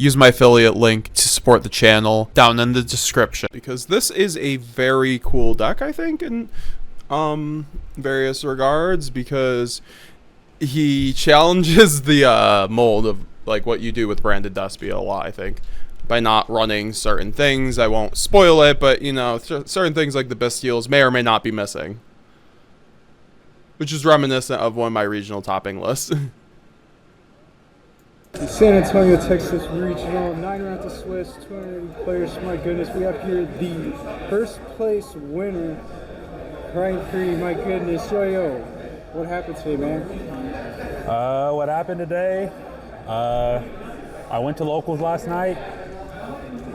use my affiliate link to support the channel down in the description, because this is a very cool deck, I think, in various regards, because he challenges the mold of like what you do with branded Despia a lot, I think, by not running certain things. I won't spoil it, but you know, certain things like the Bastiles may or may not be missing, which is reminiscent of one of my regional topping lists. The San Antonio, Texas regional, 9 rounds of Swiss, 280 players. My goodness, we have here the first place winner, Grand Prix. My goodness, yugioh, what happened today, man? What happened today? I went to locals last night,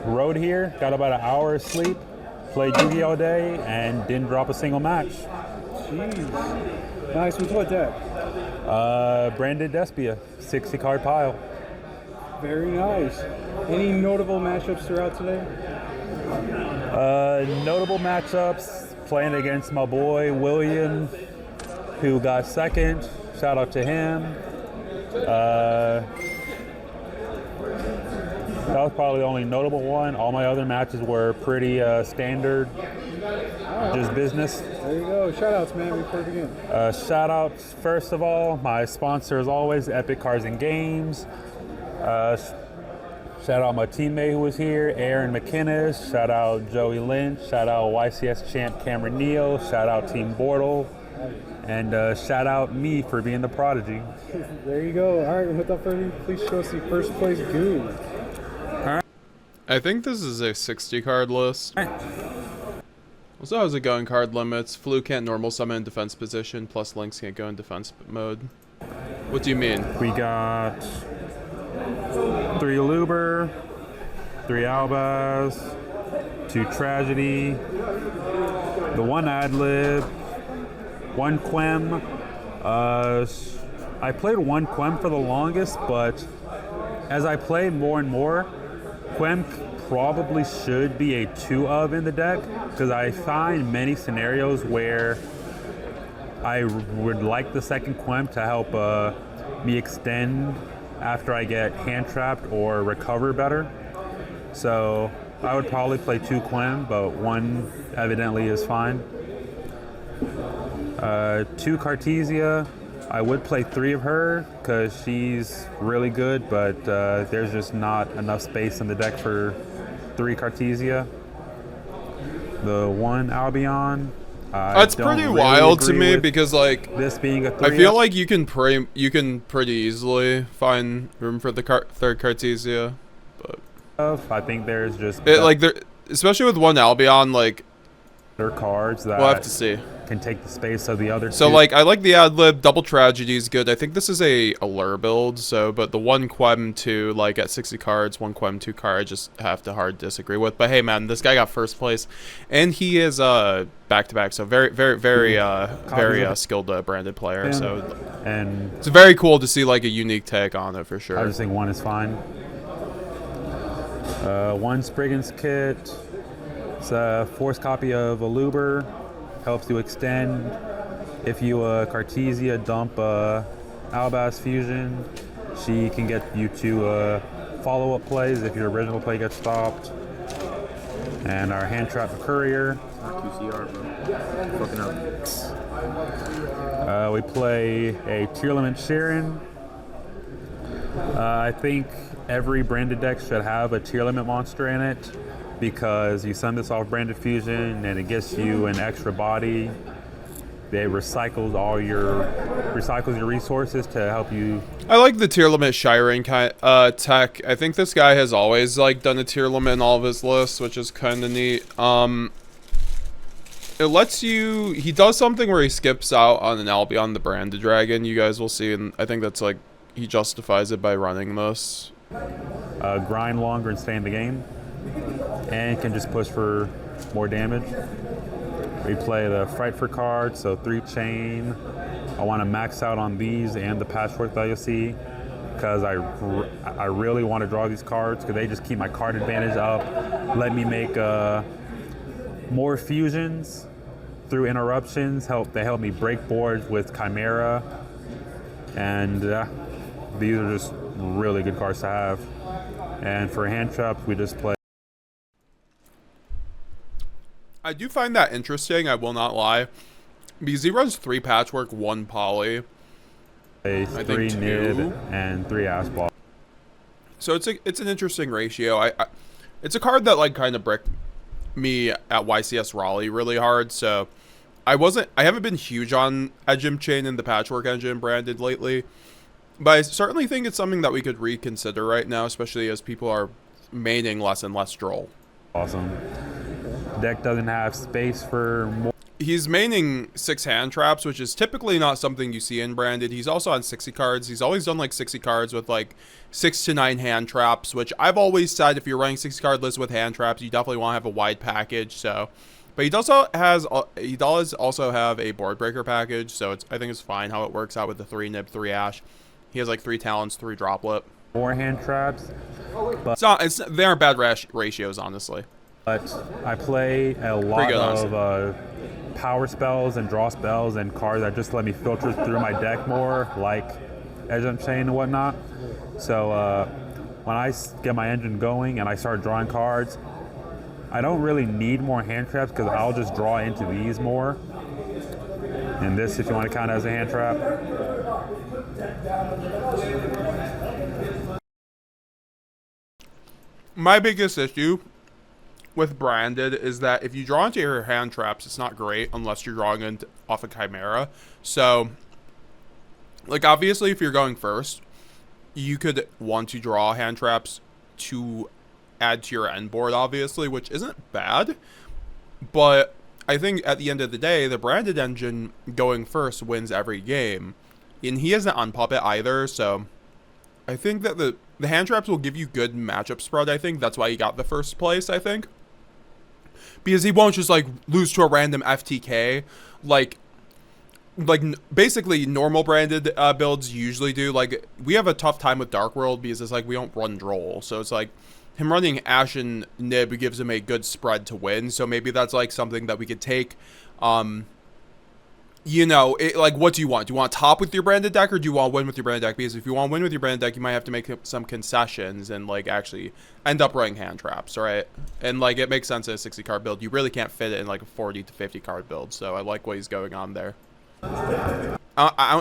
rode here, got about an hour of sleep, played yugioh all day, and didn't drop a single match. Jeez. Nice. With what deck? Branded Despia, 60 card pile. Very nice. Any notable matchups throughout today? Notable matchups, playing against my boy William, who got second. Shout out to him. That was probably the only notable one. All my other matches were pretty standard, just business. There you go. Shout outs, man, before we begin. Shout outs, first of all, my sponsor as always, Epic Cards and Games. Shout out my teammate who was here, Aaron McInnes. Shout out Joey Lynch. Shout out YCS champ Cameron Neal. Shout out Team Bortle. And shout out me for being the prodigy. There you go. All right, without further ado, please show us the first place goo. I think this is a 60 card list. So how's it going? Card limits. Flu can't normal summon in defense position, plus Lynx can't go in defense mode. What do you mean? We got 3 Luber, 3 Albaz, 2 Tragedy, the 1 Adlib, 1 Quem. I played 1 Quem for the longest, but as I play more and more, Quem probably should be a 2 of in the deck, because I find many scenarios where I would like the second Quem to help me extend after I get hand trapped or recover better. So I would probably play 2 Quem, but 1 evidently is fine. 2 Cartesia. I would play 3 of her because she's really good, but there's just not enough space in the deck for 3 Cartesia. The 1 Albion. That's pretty really wild to me, because like this being a 3. I feel like you can pretty easily find room for the third Cartesia, but I think there's just especially with 1 Albion, like there are cards that we'll have to see can take the space of the other 2. So like I like the Adlib. Double Tragedy is good. I think this is a Allure build, so but the 1 Quem 2, like at 60 cards, 1 Quem 2 card, I just have to hard disagree with. But hey man, this guy got first place, and he is back to back, so very skilled branded player. Yeah. So and it's very cool to see like a unique take on it for sure. I just think 1 is fine. 1 Spriggan's kit. It's a force copy of Aluber. Helps you extend. If you Cartesia dump Albaz Fusion, she can get you to follow-up plays if your original play gets stopped. And our hand trap courier. QCR, bro. Fucking up. We play a tier limit Sharon. I think every branded deck should have a tier limit monster in it, because you send this off branded fusion and it gets you an extra body. They recycles your resources to help you. I like the tier limit Shiren tech. I think this guy has always like done a tier limit in all of his lists, which is kind of neat. It lets you. He does something where he skips out on an Albion the branded dragon. You guys will see, and I think that's like he justifies it by running this. Grind longer and stay in the game, and can just push for more damage. We play the Frightful card, so 3 chain. I want to max out on these and the Patchwork that you'll see, because I really want to draw these cards, because they just keep my card advantage up, let me make more fusions through interruptions. They help me break boards with Chimera, and these are just really good cards to have. And for hand traps, we just play I do find that interesting, I will not lie. Because he runs 3 patchwork, 1 poly. a I 3 think nib 2. and 3 ass ball. So it's an interesting ratio. It's a card that like kind of bricked me at YCS Raleigh really hard. So I haven't been huge on Edgem Chain and the Patchwork Engine branded lately, but I certainly think it's something that we could reconsider right now, especially as people are maining less and less Droll. Awesome. Deck doesn't have space for more. He's maining 6 hand traps, which is typically not something you see in branded. He's also on 60 cards. He's always done like 60 cards with like 6 to 9 hand traps, which I've always said if you're running 60 card lists with hand traps, you definitely want to have a wide package. So, but he does also have a board breaker package, so I think it's fine how it works out with the 3 nib, 3 ash. He has like 3 talents, 3 droplet. More hand traps, They aren't bad ratios, honestly. but I play a lot of power spells and draw spells and cards that just let me filter through my deck more, like Edgem Chain and whatnot. So when I get my engine going and I start drawing cards, I don't really need more hand traps because I'll just draw into these more. And this, if you want to count as a hand trap. My biggest issue with branded is that if you draw into your hand traps, it's not great unless you're drawing off a Chimera. So, like, obviously, if you're going first, you could want to draw hand traps to add to your end board, obviously, which isn't bad. But I think at the end of the day, the branded engine going first wins every game. And he isn't on Puppet either, so I think that the hand traps will give you good matchup spread, I think. That's why he got the first place, I think. Because he won't just, like, lose to a random FTK. Like basically, normal branded builds usually do. Like, we have a tough time with Dark World because it's like we don't run Droll. So it's like him running Ash and Nib gives him a good spread to win. So maybe that's, like, something that we could take. You know, like, what do you want? Do you want top with your branded deck, or do you want to win with your branded deck? Because if you want to win with your branded deck, you might have to make some concessions and, like, actually end up running hand traps, right? And, like, it makes sense in a 60 card build. You really can't fit it in, like, a 40 to 50 card build. So I like what he's going on there. I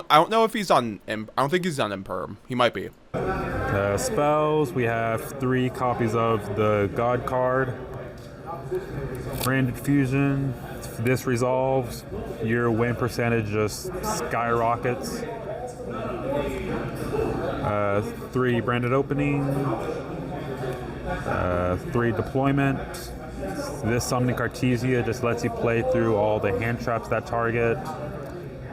don't know if he's on. I don't think he's on Imperm. He might be. Spells, we have 3 copies of the God card. Branded Fusion. If this resolves, your win percentage just skyrockets. 3 branded opening. 3 deployment. This summoning Cartesia just lets you play through all the hand traps that target.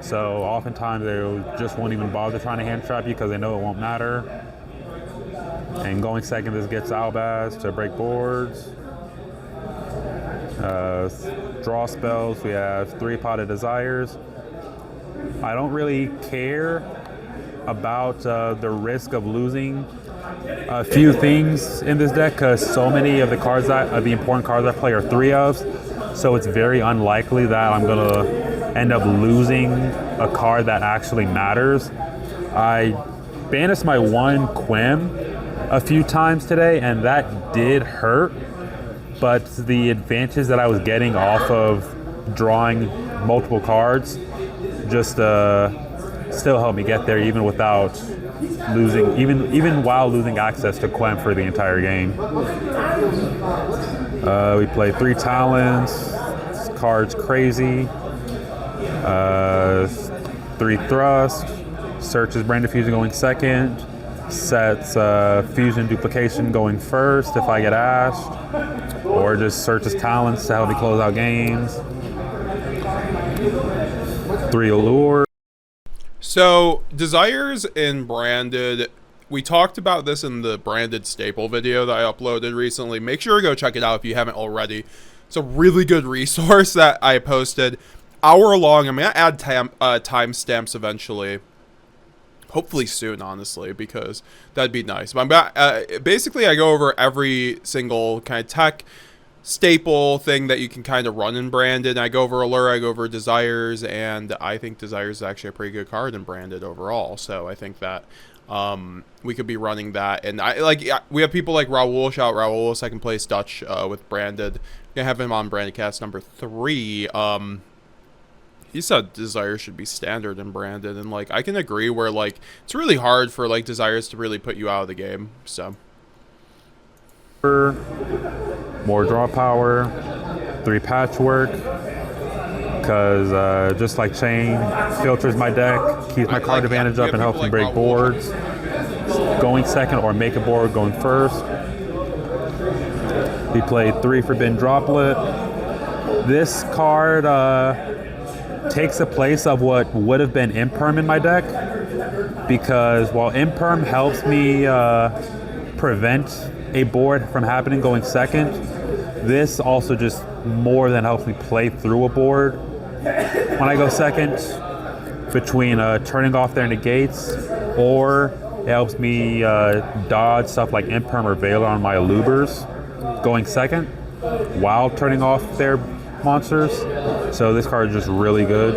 So oftentimes they just won't even bother trying to hand trap you because they know it won't matter. And going second, this gets Albaz to break boards. Draw spells, we have 3 Potted Desires. I don't really care about the risk of losing a few things in this deck because so many of the cards the important cards I play are 3 ofs. So it's very unlikely that I'm gonna end up losing a card that actually matters. I banished my 1 Quem a few times today, and that did hurt. But the advantage that I was getting off of drawing multiple cards just still helped me get there, even without losing, even while losing access to Quem for the entire game. We play 3 Talents. This card's crazy. 3 Thrust. Searches Branded Fusion going second. Sets Fusion Duplication going first if I get asked. Or just searches Talents to help me close out games. 3 Allure. So, Desires in Branded, we talked about this in the Branded Staple video that I uploaded recently. Make sure to go check it out if you haven't already. It's a really good resource that I posted. Hour long. I'm going to add timestamps eventually. Hopefully soon, honestly, because that'd be nice. But basically, I go over every single kind of tech staple thing that you can kind of run in Branded. I go over Allure, I go over Desires, and I think Desires is actually a pretty good card in Branded overall. So I think that we could be running that. And we have people like Raul, shout out Raul, second place Dutch with branded. Gonna have him on branded cast number 3. He said Desire should be standard and branded, and like I can agree where like it's really hard for like Desires to really put you out of the game. So more draw power, 3 patchwork, because just like Chain filters my deck, keeps my card advantage up, and helps me break boards. Going second or make a board going first. We played 3 Forbidden Droplet. This card takes the place of what would have been Imperm in my deck, because while Imperm helps me prevent a board from happening going second, this also just more than helps me play through a board when I go second, between turning off their negates, or it helps me dodge stuff like Imperm or Veiler on my Elubers going second while turning off their monsters. So this card is just really good.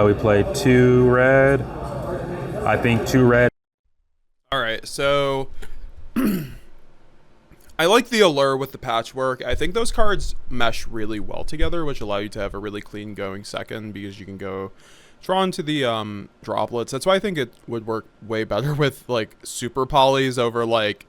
We played 2 red. I think 2 red. all right, so I like the allure with the patchwork. I think those cards mesh really well together, which allow you to have a really clean going second, because you can go draw into the droplets. That's why I think it would work way better with like super polys over like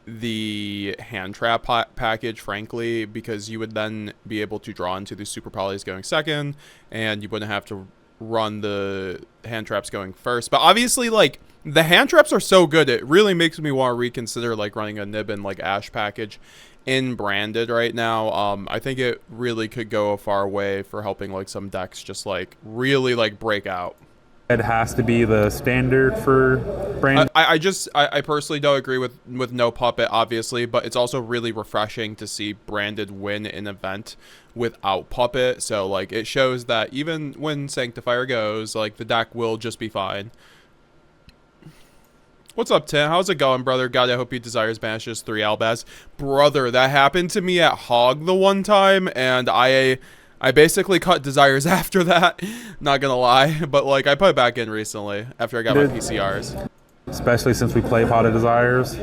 the hand trap package, frankly, because you would then be able to draw into the super polys going second, and you wouldn't have to run the hand traps going first. But obviously, like, the hand traps are so good, it really makes me want to reconsider like running a Nib and like Ash package in branded right now. I think it really could go a far way for helping like some decks just like really like break out. It has to be the standard for brand. I personally don't agree with no puppet, obviously, but it's also really refreshing to see branded win an event without puppet. So like it shows that even when Sanctifier goes, like the deck will just be fine. What's up, Tim? How's it going, brother? God, I hope he Desires banishes 3 Albaz. Brother, that happened to me at Hog the one time, and I basically cut Desires after that. Not gonna lie, but like I put it back in recently after I got my PCRs. Especially since we play Pot of Desires.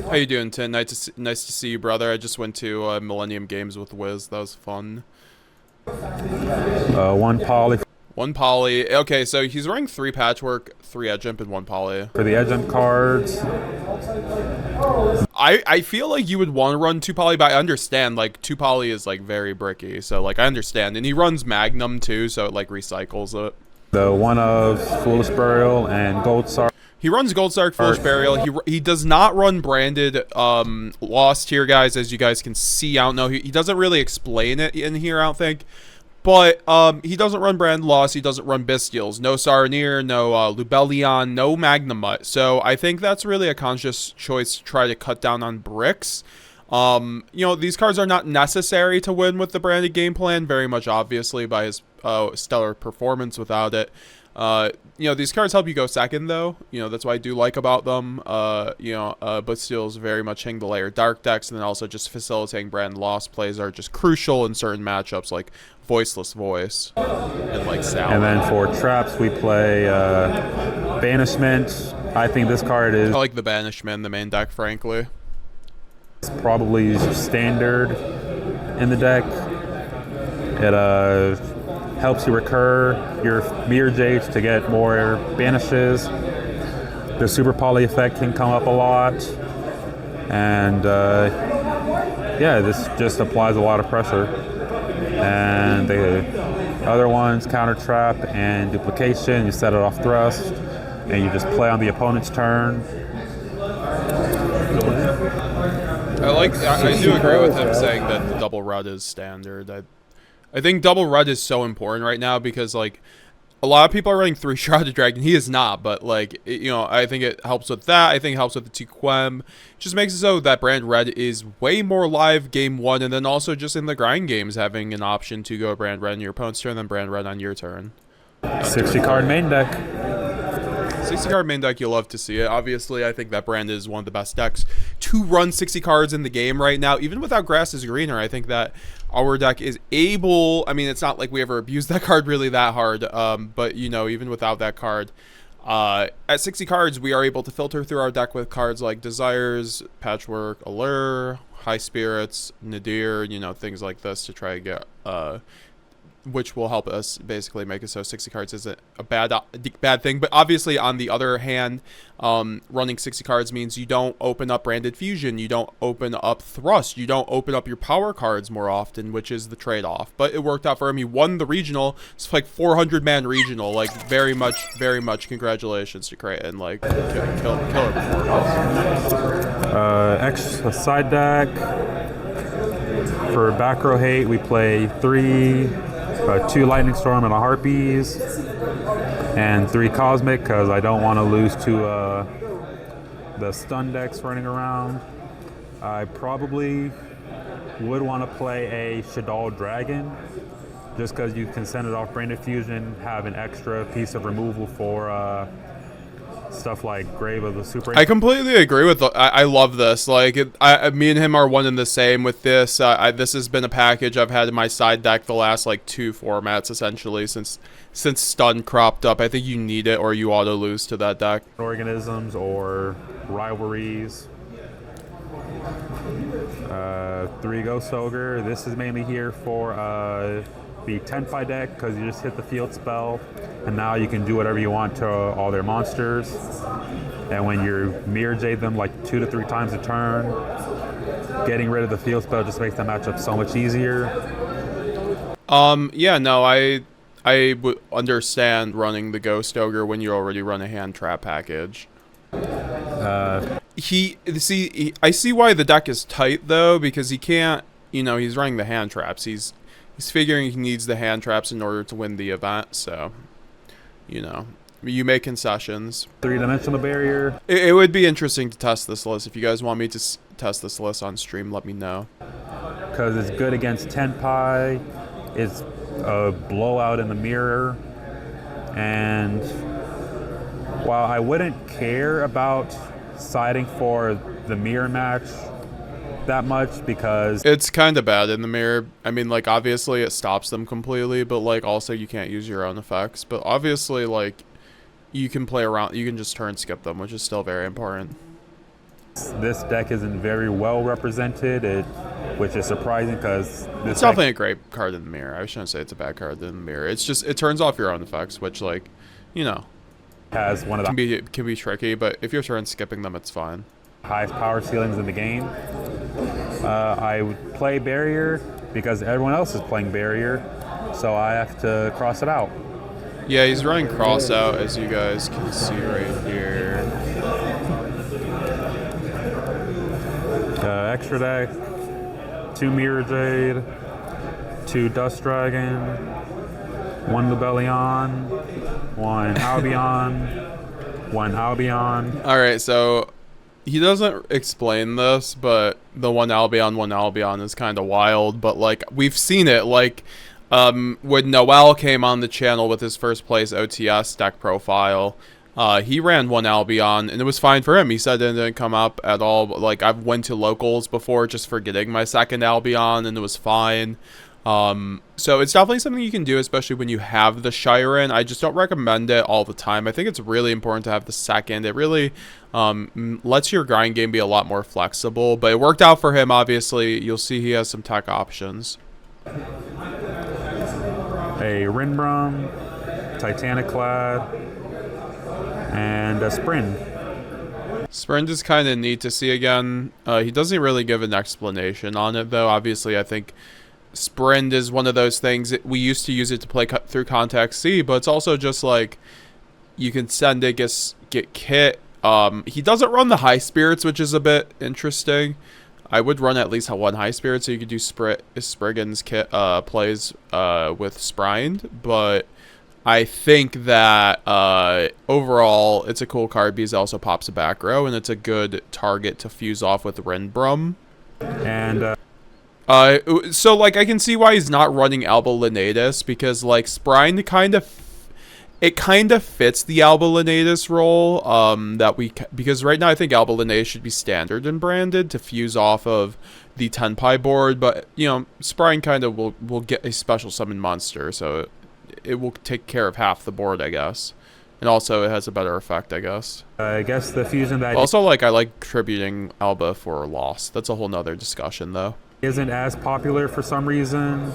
How you doing, Tim? Nice to see you, brother. I just went to Millennium Games with Wiz. That was fun. 1 poly. 1 poly. Okay, so he's running 3 patchwork, 3 edge imp, and 1 poly. For the edge imp cards, I feel like you would want to run 2 poly, but I understand like 2 poly is like very bricky, so like I understand. And he runs Magnum too, so it like recycles it. the one of Foolish Burial and Gold Sark. He runs Gold Sark, Foolish Burial. He does not run branded Lost here, guys, as you guys can see. I don't know. He doesn't really explain it in here, I don't think. But he doesn't run Brand Lost. He doesn't run Bestials. No Saronir, no Lubellion, no Magnemite. So I think that's really a conscious choice to try to cut down on bricks. You know, these cards are not necessary to win with the branded game plan, very much obviously by his stellar performance without it. You know, these cards help you go second, though. You know, that's what I do like about them. You know, Bestials very much hang the layer dark decks, and then also just facilitating Brand Lost plays are just crucial in certain matchups, like Voiceless Voice and like Sal. And then for traps, we play Banishment. I think this card is I like the Banishment in the main deck, frankly. probably standard in the deck. It helps you recur your Mirror Jades to get more banishes. The Super Poly effect can come up a lot. And yeah, this just applies a lot of pressure. And the other ones, Counter Trap and Duplication, you set it off thrust, and you just play on the opponent's turn. I do agree with him saying that the double red is standard. I think double red is so important right now because, like, a lot of people are running 3 Shrouded Dragon. He is not, but, like, you know, I think it helps with that. I think it helps with the T-Quem. It just makes it so that Brand Red is way more live game 1, and then also just in the grind games having an option to go Brand Red on your opponent's turn, then Brand Red on your turn. 60 card main deck. 60 card main deck, you'll love to see it. Obviously, I think that Brand is one of the best decks to run 60 cards in the game right now. Even without Grass is Greener, I think that our deck is able, I mean, it's not like we ever abused that card really that hard, but, you know, even without that card, At 60 cards, we are able to filter through our deck with cards like Desires, Patchwork, Allure, High Spirits, Nadir, you know, things like this to try to get, which will help us basically make it so 60 cards isn't a bad thing. But obviously, on the other hand, running 60 cards means you don't open up Branded Fusion, you don't open up Thrust, you don't open up your power cards more often, which is the trade-off. But it worked out for him. He won the regional. It's like 400-man regional. Like, very much congratulations to Creighton. Like, killer performance. Extra side deck. For back row hate, we play 2 Lightning Storm and a Harpies, and 3 Cosmic because I don't want to lose to the stun decks running around. I probably would want to play a Shaddoll Dragon just because you can send it off Branded Fusion, have an extra piece of removal for stuff like Grave of the Super. I completely agree with. I love this. Like, me and him are one and the same with this. This has been a package I've had in my side deck the last like 2 formats essentially since Stun cropped up. I think you need it or you auto lose to that deck. Organisms or Rivalries. 3 Ghost Ogre. This is mainly here for the Tenpai deck because you just hit the field spell and now you can do whatever you want to all their monsters, and when you Mirror Jade them like 2 to 3 times a turn, getting rid of the field spell just makes that matchup so much easier. Yeah, no, I would understand running the Ghost Ogre when you already run a hand trap package. I see why the deck is tight though, because he can't, you know, he's running the hand traps. He's figuring he needs the hand traps in order to win the event, so, you know, you make concessions. 3-dimensional barrier. It would be interesting to test this list. If you guys want me to test this list on stream, let me know. Because it's good against Tenpai. It's a blowout in the mirror. And while I wouldn't care about siding for the mirror match that much because it's kind of bad in the mirror. I mean, like, obviously it stops them completely, but like also you can't use your own effects. But obviously, like, you can play around, you can just turn skip them, which is still very important. This deck isn't very well represented, which is surprising because it's definitely a great card in the mirror. I shouldn't say it's a bad card in the mirror. It's just, it turns off your own effects, which, like, you know, has one of the can be tricky, but if you're turn skipping them, it's fine. Highest power ceilings in the game. I would play Barrier because everyone else is playing Barrier, so I have to cross it out. Yeah, he's running cross out, as you guys can see right here. Extra deck, 2 Mirror Jade, 2 Dust Dragon, 1 Lubellion, 1 Albion, 1 Albion. Alright, so he doesn't explain this, but the 1 Albion is kind of wild, but like we've seen it, like when Noel came on the channel with his first place OTS deck profile, he ran 1 Albion and it was fine for him. He said it didn't come up at all, but like I've went to locals before just for getting my 2nd Albion and it was fine. So it's definitely something you can do, especially when you have the Shiren. I just don't recommend it all the time. I think it's really important to have the 2nd. It really lets your grind game be a lot more flexible, but it worked out for him. Obviously, you'll see he has some tech options. A Rinbrum, Titanic Clad, and a Sprint. Sprint is kind of neat to see again. He doesn't really give an explanation on it, though. Obviously, I think Sprint is one of those things. We used to use it to play through Contact C, but it's also just like you can send it, get kit. He doesn't run the High Spirits, which is a bit interesting. I would run at least 1 High Spirit so you could do Spriggan's kit plays with Sprind, but I think that overall it's a cool card because it also pops a back row and it's a good target to fuse off with Rinbrum. And so like I can see why he's not running Alba Lenatus, because like Sprind kind of fits the Alba Lenatus role because right now I think Alba Lenatus should be standard and branded to fuse off of the Tenpai board, but you know, Sprind kind of will get a special summon monster, so it will take care of half the board, I guess. And also, it has a better effect, I guess. I guess the fusion that Also, like, I like tributing Alba for loss. That's a whole nother discussion, though. isn't as popular for some reason.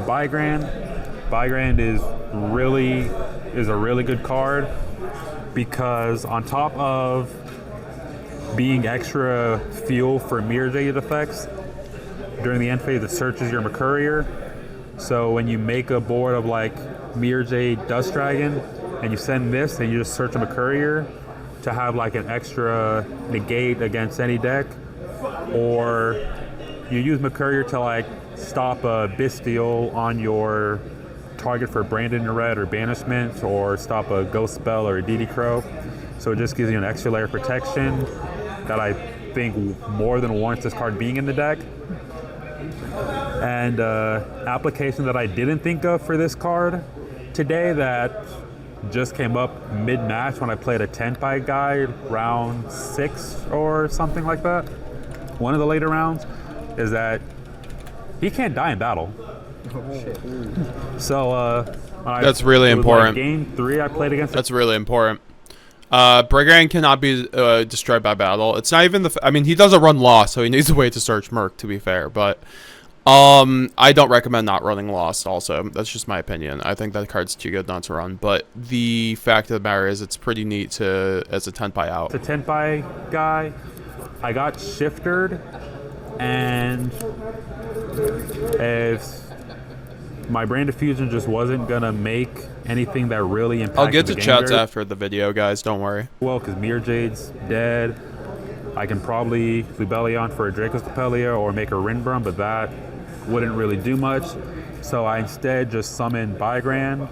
Bygrand is a really good card because on top of being extra fuel for mirror jade effects, during the end phase it searches your Mercurier. So when you make a board of like Mirror Jade Dust Dragon and you send this and you just search a Mercurier to have like an extra negate against any deck, or you use Mercurier to like stop a Bestial on your target for Branded in Red or Banishment, or stop a Ghost Spell or a DD Crow. So it just gives you an extra layer of protection that I think more than warrants this card being in the deck. And application that I didn't think of for this card today that just came up mid-match when I played a Tenpai guide round 6 or something like that. One of the later rounds is that he can't die in battle. So that's really important. Like game 3 I played against. That's really important. Brigand cannot be destroyed by battle. It's not even I mean, he doesn't run Lost, so he needs a way to search Merc, to be fair. But I don't recommend not running Lost also. That's just my opinion. I think that card's too good not to run. But the fact of the matter is it's pretty neat to as a Tenpai out. It's a Tenpai guy. I got shifted, and if my Brand of Fusion just wasn't going to make anything that really impacted I'll get to the game chats very after the video, guys. Don't worry. well, because Mirror Jade's dead. I can probably Lubellion for a Draco's Depelia or make a Rinbrum, but that wouldn't really do much. So I instead just summoned Bygrand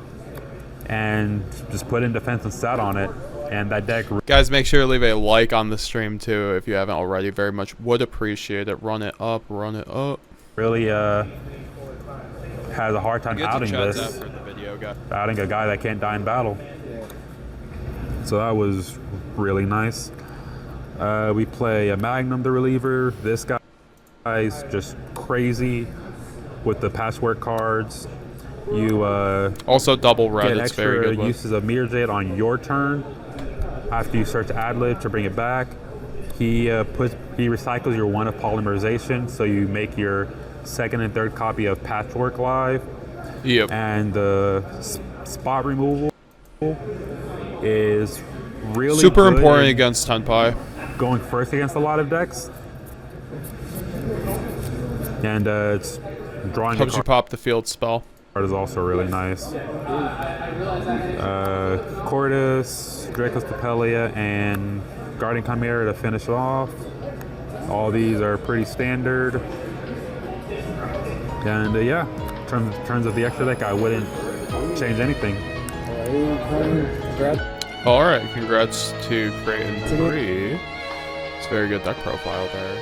and just put in defense and sat on it. And that deck... Guys, make sure to leave a like on the stream, too, if you haven't already. Very much would appreciate it. Run it up, run it up. really has a hard time outing this. After the video, guys. Outing a guy that can't die in battle. So that was really nice. We play a Magnum the reliever. This guy's just crazy with the patchwork cards. You also double red. get It's very extra good. uses of Mirror Jade on your turn after you search Adlib to bring it back. He recycles your one of polymerization, so you make your second and third copy of Patchwork live. Yep. And the spot removal is really super good important against Tenpai. going first against a lot of decks. And it's drawing Helps a you pop the field spell. card is also really nice. Cordis, Draco's Papelia, and Guardian Chimera to finish it off. All these are pretty standard. And yeah, in terms of the extra deck, I wouldn't change anything. All right, congrats to Creighton 3. It's a very good deck profile there.